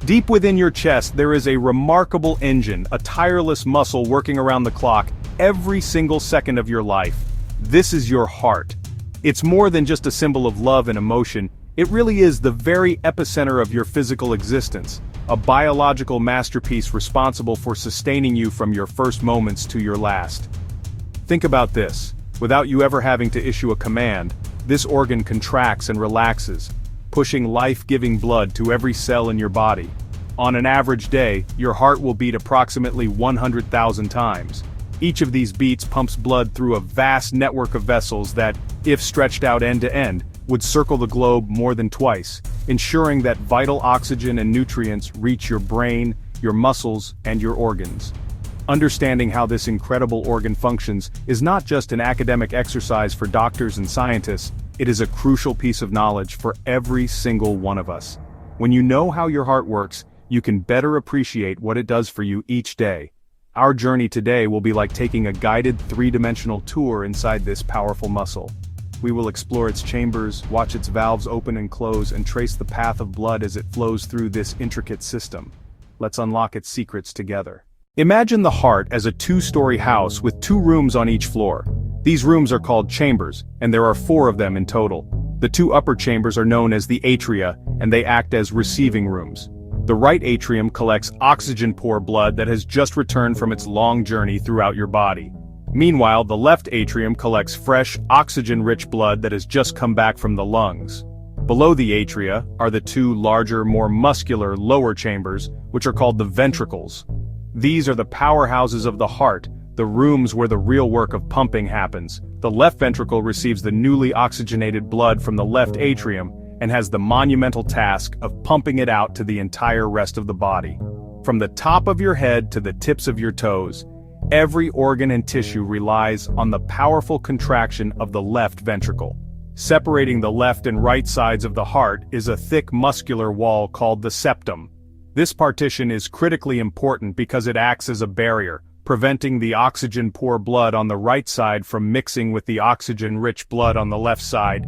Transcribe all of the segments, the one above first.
Deep within your chest, there is a remarkable engine, a tireless muscle working around the clock every single second of your life. This is your heart. It's more than just a symbol of love and emotion, it really is the very epicenter of your physical existence, a biological masterpiece responsible for sustaining you from your first moments to your last. Think about this. Without you ever having to issue a command, this organ contracts and relaxes, pushing life-giving blood to every cell in your body. On an average day, your heart will beat approximately 100,000 times. Each of these beats pumps blood through a vast network of vessels that, if stretched out end to end, would circle the globe more than twice, ensuring that vital oxygen and nutrients reach your brain, your muscles, and your organs. Understanding how this incredible organ functions is not just an academic exercise for doctors and scientists, it is a crucial piece of knowledge for every single one of us. When you know how your heart works, you can better appreciate what it does for you each day. Our journey today will be like taking a guided three-dimensional tour inside this powerful muscle. We will explore its chambers, watch its valves open and close, and trace the path of blood as it flows through this intricate system. Let's unlock its secrets together. Imagine the heart as a two-story house with 2 rooms on each floor. These rooms are called chambers, and there are 4 of them in total. The 2 upper chambers are known as the atria, and they act as receiving rooms. The right atrium collects oxygen-poor blood that has just returned from its long journey throughout your body. Meanwhile, the left atrium collects fresh, oxygen-rich blood that has just come back from the lungs. Below the atria are the 2 larger, more muscular lower chambers, which are called the ventricles. These are the powerhouses of the heart, the rooms where the real work of pumping happens. The left ventricle receives the newly oxygenated blood from the left atrium and has the monumental task of pumping it out to the entire rest of the body. From the top of your head to the tips of your toes, every organ and tissue relies on the powerful contraction of the left ventricle. Separating the left and right sides of the heart is a thick muscular wall called the septum. This partition is critically important because it acts as a barrier, preventing the oxygen-poor blood on the right side from mixing with the oxygen-rich blood on the left side.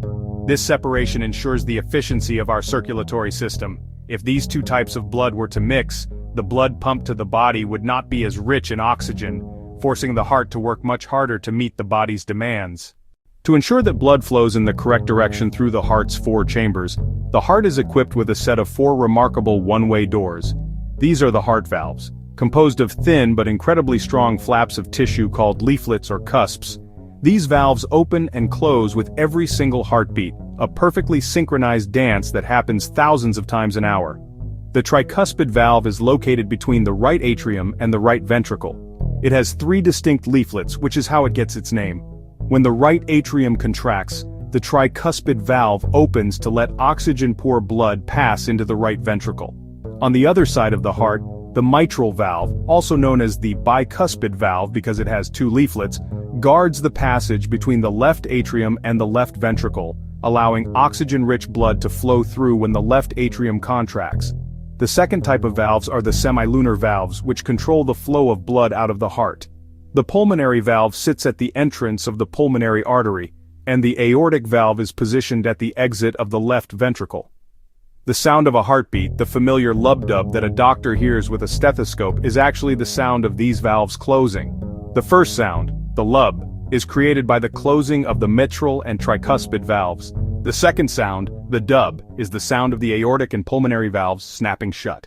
This separation ensures the efficiency of our circulatory system. If these 2 types of blood were to mix, the blood pumped to the body would not be as rich in oxygen, forcing the heart to work much harder to meet the body's demands. To ensure that blood flows in the correct direction through the heart's 4 chambers, the heart is equipped with a set of 4 remarkable one-way doors. These are the heart valves, composed of thin but incredibly strong flaps of tissue called leaflets or cusps. These valves open and close with every single heartbeat, a perfectly synchronized dance that happens thousands of times an hour. The tricuspid valve is located between the right atrium and the right ventricle. It has 3 distinct leaflets, which is how it gets its name. When the right atrium contracts, the tricuspid valve opens to let oxygen-poor blood pass into the right ventricle. On the other side of the heart, the mitral valve, also known as the bicuspid valve because it has 2 leaflets, guards the passage between the left atrium and the left ventricle, allowing oxygen-rich blood to flow through when the left atrium contracts. The second type of valves are the semilunar valves, which control the flow of blood out of the heart. The pulmonary valve sits at the entrance of the pulmonary artery, and the aortic valve is positioned at the exit of the left ventricle. The sound of a heartbeat, the familiar lub-dub that a doctor hears with a stethoscope, is actually the sound of these valves closing. The first sound, the lub, is created by the closing of the mitral and tricuspid valves. The second sound, the dub, is the sound of the aortic and pulmonary valves snapping shut.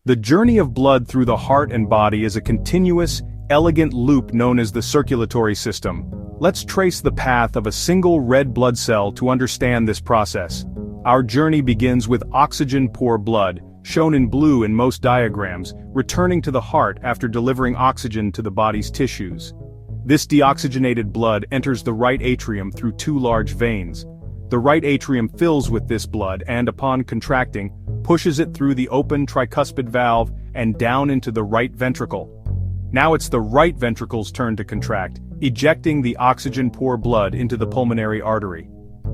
The journey of blood through the heart and body is a continuous, elegant loop known as the circulatory system. Let's trace the path of a single red blood cell to understand this process. Our journey begins with oxygen-poor blood, shown in blue in most diagrams, returning to the heart after delivering oxygen to the body's tissues. This deoxygenated blood enters the right atrium through 2 large veins. The right atrium fills with this blood and, upon contracting, pushes it through the open tricuspid valve and down into the right ventricle. Now it's the right ventricle's turn to contract, ejecting the oxygen-poor blood into the pulmonary artery.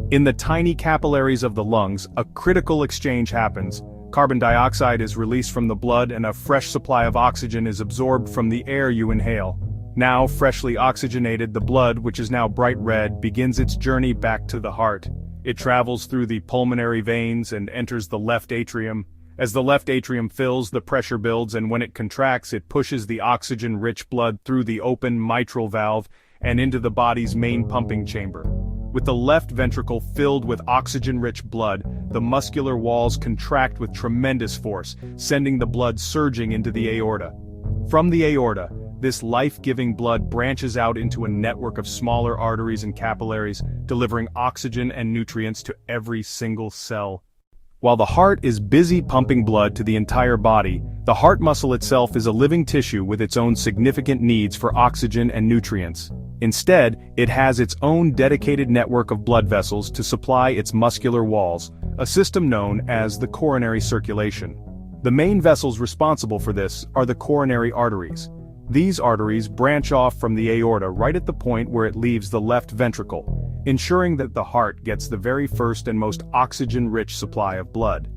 In the tiny capillaries of the lungs, a critical exchange happens. Carbon dioxide is released from the blood and a fresh supply of oxygen is absorbed from the air you inhale. Now freshly oxygenated, the blood, which is now bright red, begins its journey back to the heart. It travels through the pulmonary veins and enters the left atrium. As the left atrium fills, the pressure builds, and when it contracts, it pushes the oxygen-rich blood through the open mitral valve and into the body's main pumping chamber. With the left ventricle filled with oxygen-rich blood, the muscular walls contract with tremendous force, sending the blood surging into the aorta. From the aorta, this life-giving blood branches out into a network of smaller arteries and capillaries, delivering oxygen and nutrients to every single cell. While the heart is busy pumping blood to the entire body, the heart muscle itself is a living tissue with its own significant needs for oxygen and nutrients. Instead, it has its own dedicated network of blood vessels to supply its muscular walls, a system known as the coronary circulation. The main vessels responsible for this are the coronary arteries. These arteries branch off from the aorta right at the point where it leaves the left ventricle, ensuring that the heart gets the very first and most oxygen-rich supply of blood.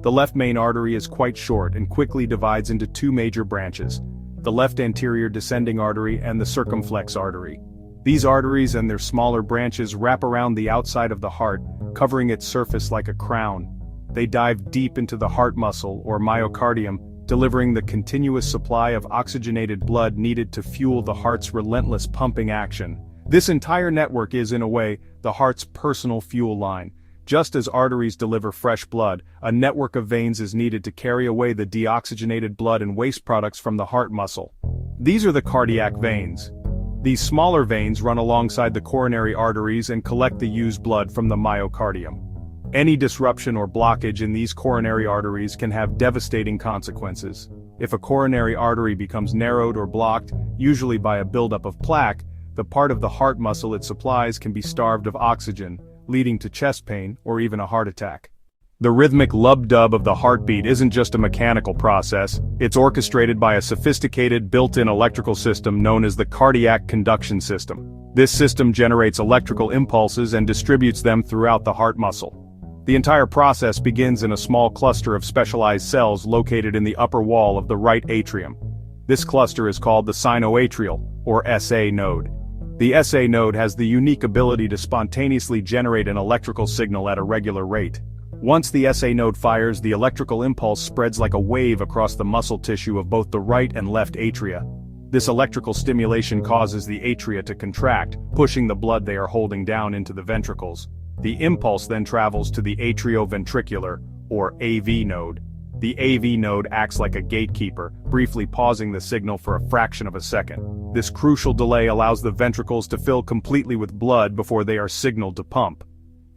The left main artery is quite short and quickly divides into two major branches: the left anterior descending artery and the circumflex artery. These arteries and their smaller branches wrap around the outside of the heart, covering its surface like a crown. They dive deep into the heart muscle, or myocardium, delivering the continuous supply of oxygenated blood needed to fuel the heart's relentless pumping action. This entire network is, in a way, the heart's personal fuel line. Just as arteries deliver fresh blood, a network of veins is needed to carry away the deoxygenated blood and waste products from the heart muscle. These are the cardiac veins. These smaller veins run alongside the coronary arteries and collect the used blood from the myocardium. Any disruption or blockage in these coronary arteries can have devastating consequences. If a coronary artery becomes narrowed or blocked, usually by a buildup of plaque, the part of the heart muscle it supplies can be starved of oxygen, leading to chest pain or even a heart attack. The rhythmic lub-dub of the heartbeat isn't just a mechanical process, it's orchestrated by a sophisticated built-in electrical system known as the cardiac conduction system. This system generates electrical impulses and distributes them throughout the heart muscle. The entire process begins in a small cluster of specialized cells located in the upper wall of the right atrium. This cluster is called the sinoatrial, or SA node. The SA node has the unique ability to spontaneously generate an electrical signal at a regular rate. Once the SA node fires, the electrical impulse spreads like a wave across the muscle tissue of both the right and left atria. This electrical stimulation causes the atria to contract, pushing the blood they are holding down into the ventricles. The impulse then travels to the atrioventricular, or AV node. The AV node acts like a gatekeeper, briefly pausing the signal for a fraction of a second. This crucial delay allows the ventricles to fill completely with blood before they are signaled to pump.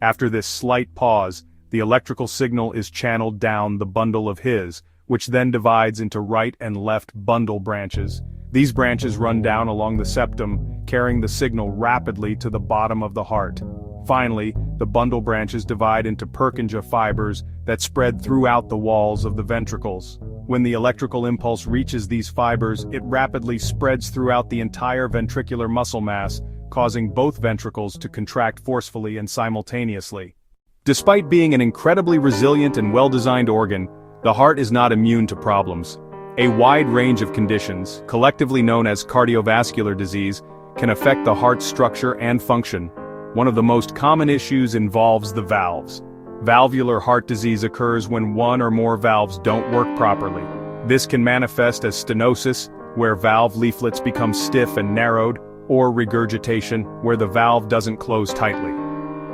After this slight pause, the electrical signal is channeled down the bundle of His, which then divides into right and left bundle branches. These branches run down along the septum, carrying the signal rapidly to the bottom of the heart. Finally, the bundle branches divide into Purkinje fibers that spread throughout the walls of the ventricles. When the electrical impulse reaches these fibers, it rapidly spreads throughout the entire ventricular muscle mass, causing both ventricles to contract forcefully and simultaneously. Despite being an incredibly resilient and well-designed organ, the heart is not immune to problems. A wide range of conditions, collectively known as cardiovascular disease, can affect the heart's structure and function. One of the most common issues involves the valves. Valvular heart disease occurs when one or more valves don't work properly. This can manifest as stenosis, where valve leaflets become stiff and narrowed, or regurgitation, where the valve doesn't close tightly.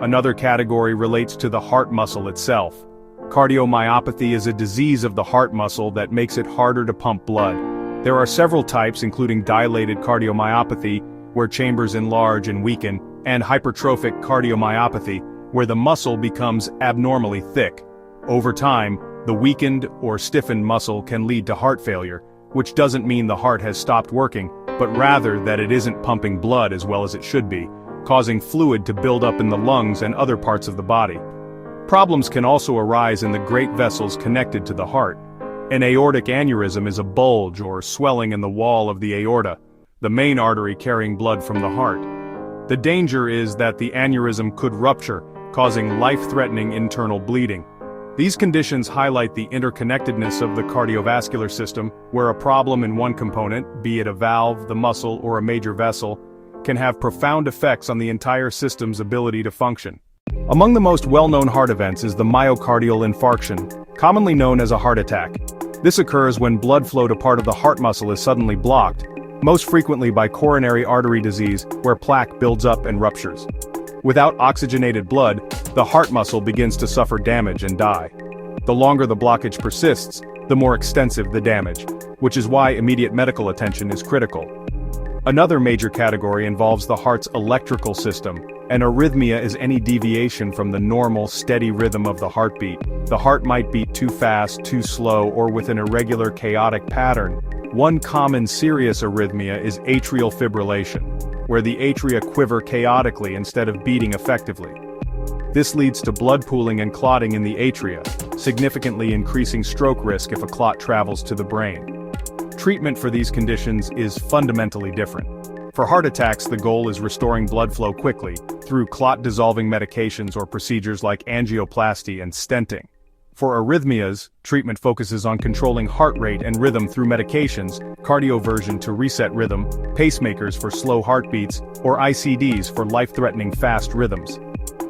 Another category relates to the heart muscle itself. Cardiomyopathy is a disease of the heart muscle that makes it harder to pump blood. There are several types, including dilated cardiomyopathy, where chambers enlarge and weaken, and hypertrophic cardiomyopathy, where the muscle becomes abnormally thick. Over time, the weakened or stiffened muscle can lead to heart failure, which doesn't mean the heart has stopped working, but rather that it isn't pumping blood as well as it should be, causing fluid to build up in the lungs and other parts of the body. Problems can also arise in the great vessels connected to the heart. An aortic aneurysm is a bulge or swelling in the wall of the aorta, the main artery carrying blood from the heart. The danger is that the aneurysm could rupture, causing life-threatening internal bleeding. These conditions highlight the interconnectedness of the cardiovascular system, where a problem in one component, be it a valve, the muscle, or a major vessel, can have profound effects on the entire system's ability to function. Among the most well-known heart events is the myocardial infarction, commonly known as a heart attack. This occurs when blood flow to part of the heart muscle is suddenly blocked, most frequently by coronary artery disease, where plaque builds up and ruptures. Without oxygenated blood, the heart muscle begins to suffer damage and die. The longer the blockage persists, the more extensive the damage, which is why immediate medical attention is critical. Another major category involves the heart's electrical system. An arrhythmia is any deviation from the normal, steady rhythm of the heartbeat. The heart might beat too fast, too slow, or with an irregular, chaotic pattern. One common serious arrhythmia is atrial fibrillation, where the atria quiver chaotically instead of beating effectively. This leads to blood pooling and clotting in the atria, significantly increasing stroke risk if a clot travels to the brain. Treatment for these conditions is fundamentally different. For heart attacks, the goal is restoring blood flow quickly, through clot-dissolving medications or procedures like angioplasty and stenting. For arrhythmias, treatment focuses on controlling heart rate and rhythm through medications, cardioversion to reset rhythm, pacemakers for slow heartbeats, or ICDs for life-threatening fast rhythms.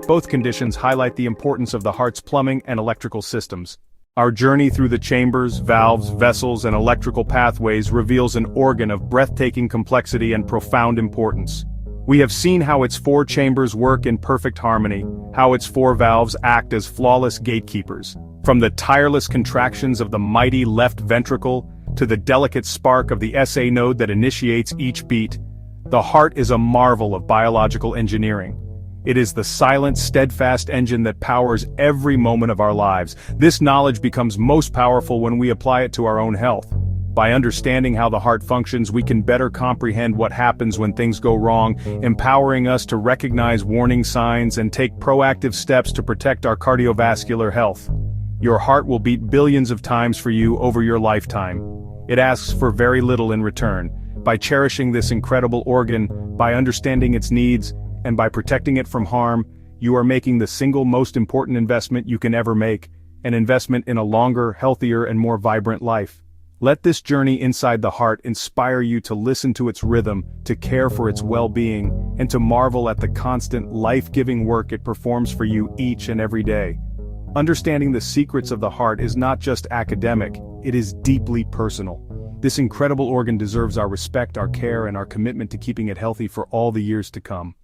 Both conditions highlight the importance of the heart's plumbing and electrical systems. Our journey through the chambers, valves, vessels, and electrical pathways reveals an organ of breathtaking complexity and profound importance. We have seen how its 4 chambers work in perfect harmony, how its 4 valves act as flawless gatekeepers. From the tireless contractions of the mighty left ventricle, to the delicate spark of the SA node that initiates each beat, the heart is a marvel of biological engineering. It is the silent, steadfast engine that powers every moment of our lives. This knowledge becomes most powerful when we apply it to our own health. By understanding how the heart functions, we can better comprehend what happens when things go wrong, empowering us to recognize warning signs and take proactive steps to protect our cardiovascular health. Your heart will beat billions of times for you over your lifetime. It asks for very little in return. By cherishing this incredible organ, by understanding its needs, and by protecting it from harm, you are making the single most important investment you can ever make, an investment in a longer, healthier, and more vibrant life. Let this journey inside the heart inspire you to listen to its rhythm, to care for its well-being, and to marvel at the constant, life-giving work it performs for you each and every day. Understanding the secrets of the heart is not just academic, it is deeply personal. This incredible organ deserves our respect, our care, and our commitment to keeping it healthy for all the years to come.